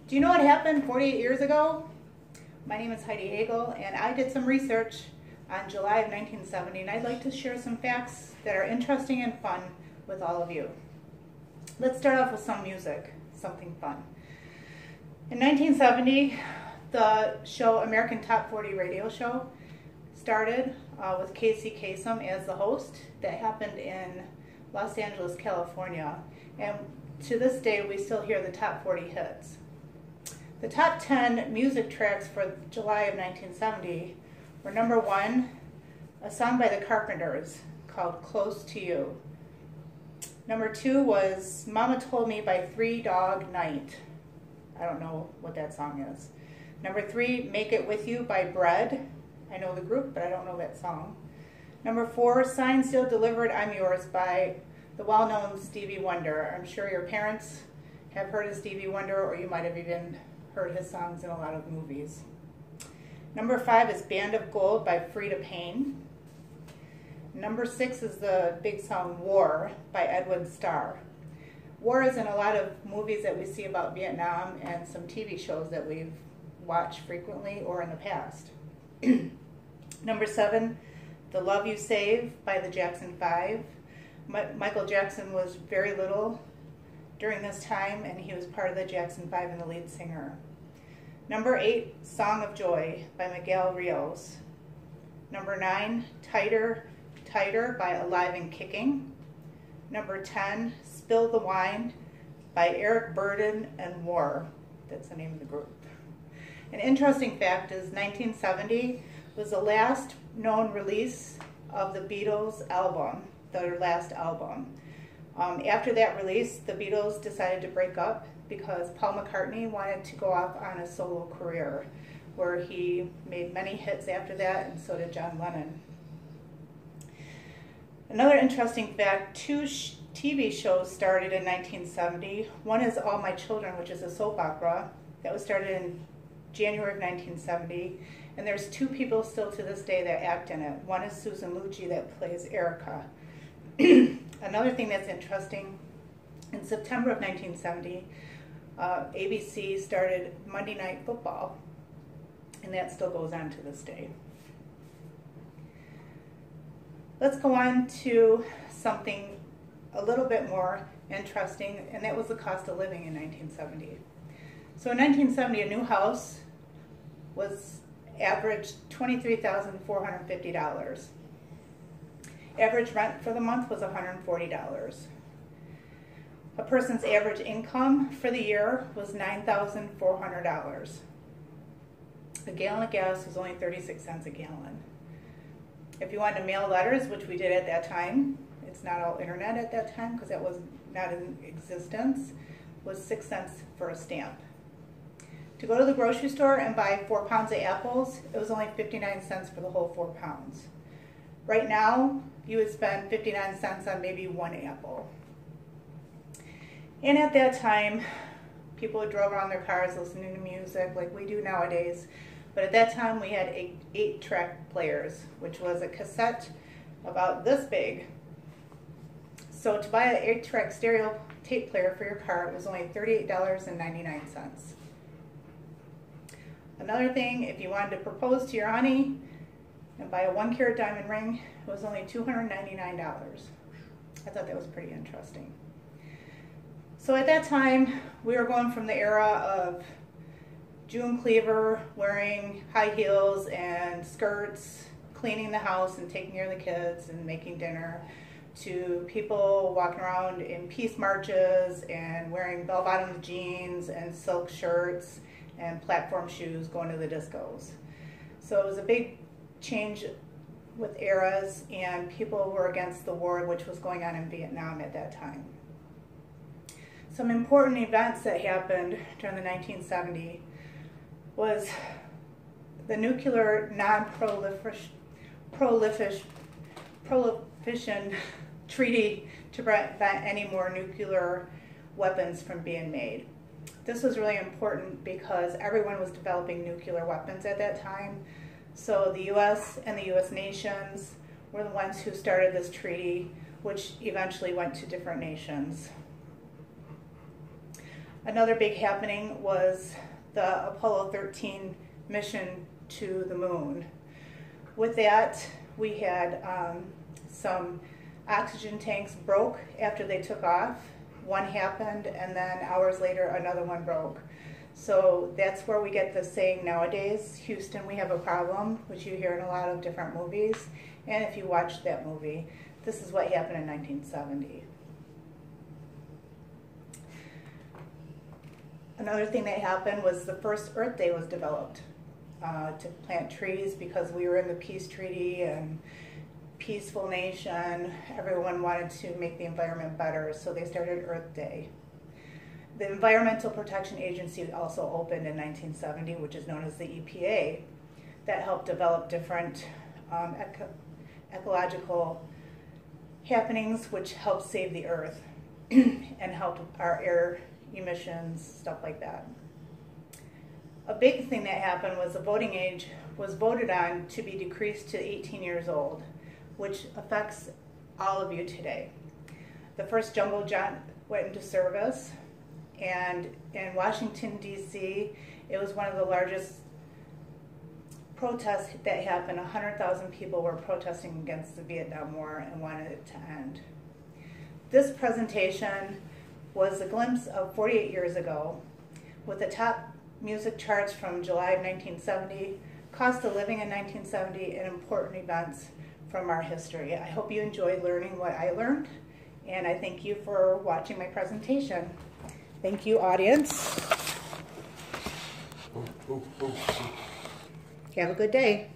Do you know what happened 48 years ago? My name is Heidi Hagel, and I did some research on July of 1970, and I'd like to share some facts that are interesting and fun with all of you. Let's start off with some music, something fun. In 1970, the show American Top 40 radio show started with Casey Kasem as the host. That happened in Los Angeles, California, and to this day we still hear the top 40 hits. The top 10 music tracks for July of 1970 were number 1, a song by the Carpenters called Close to You. Number 2 was Mama Told Me by Three Dog Night. I don't know what that song is. Number 3, Make It With You by Bread. I know the group, but I don't know that song. Number 4, Signed, Sealed, Delivered, I'm Yours by the well-known Stevie Wonder. I'm sure your parents have heard of Stevie Wonder, or you might have even heard his songs in a lot of movies. Number 5 is Band of Gold by Freda Payne. Number 6 is the big song War by Edwin Starr. War is in a lot of movies that we see about Vietnam and some TV shows that we've watched frequently or in the past. Number 7, The Love You Save by the Jackson 5. Michael Jackson was very little during this time, and he was part of the Jackson 5 and the lead singer. Number 8, Song of Joy by Miguel Rios. Number 9, Tighter, Tighter by Alive and Kicking. Number 10, Spill the Wine by Eric Burdon and War. That's the name of the group. An interesting fact is 1970 was the last known release of the Beatles album, their last album. After that release, the Beatles decided to break up because Paul McCartney wanted to go off on a solo career, where he made many hits after that, and so did John Lennon. Another interesting fact, 2 TV shows started in 1970. One is All My Children, which is a soap opera that was started in January of 1970, and there's 2 people still to this day that act in it. One is Susan Lucci that plays Erica. Another thing that's interesting, in September of 1970, ABC started Monday Night Football, and that still goes on to this day. Let's go on to something a little bit more interesting, and that was the cost of living in 1970. So in 1970, a new house was averaged $23,450. Average rent for the month was $140. A person's average income for the year was $9,400. A gallon of gas was only 36 cents a gallon. If you wanted to mail letters, which we did at that time, it's not all internet at that time because that was not in existence, was 6 cents for a stamp. To go to the grocery store and buy 4 pounds of apples, it was only 59 cents for the whole 4 pounds. Right now, you would spend 59 cents on maybe 1 apple. And at that time, people would drive around their cars listening to music like we do nowadays. But at that time, we had 8-track players, which was a cassette about this big. So to buy an 8-track stereo tape player for your car, it was only $38.99. Another thing, if you wanted to propose to your honey and buy a 1-carat diamond ring, it was only $299. I thought that was pretty interesting. So at that time, we were going from the era of June Cleaver wearing high heels and skirts, cleaning the house and taking care of the kids and making dinner, to people walking around in peace marches and wearing bell-bottom jeans and silk shirts and platform shoes going to the discos. So it was a big change with eras, and people were against the war which was going on in Vietnam at that time. Some important events that happened during the 1970s was the nuclear non-proliferation treaty to prevent any more nuclear weapons from being made. This was really important because everyone was developing nuclear weapons at that time. So the U.S. and the U.S. nations were the ones who started this treaty, which eventually went to different nations. Another big happening was the Apollo 13 mission to the moon. With that, we had some oxygen tanks broke after they took off. One happened, and then hours later another one broke. So that's where we get the saying nowadays, Houston, we have a problem, which you hear in a lot of different movies. And if you watch that movie, this is what happened in 1970. Another thing that happened was the first Earth Day was developed to plant trees, because we were in the peace treaty and peaceful nation. Everyone wanted to make the environment better, so they started Earth Day. The Environmental Protection Agency also opened in 1970, which is known as the EPA, that helped develop different ecological happenings which helped save the earth and helped our air emissions, stuff like that. A big thing that happened was the voting age was voted on to be decreased to 18 years old, which affects all of you today. The first jumbo jet went into service, and in Washington, D.C., it was one of the largest protests that happened. 100,000 people were protesting against the Vietnam War and wanted it to end. This presentation was a glimpse of 48 years ago, with the top music charts from July of 1970, cost of living in 1970, and important events from our history. I hope you enjoyed learning what I learned, and I thank you for watching my presentation. Thank you, audience. Have a good day.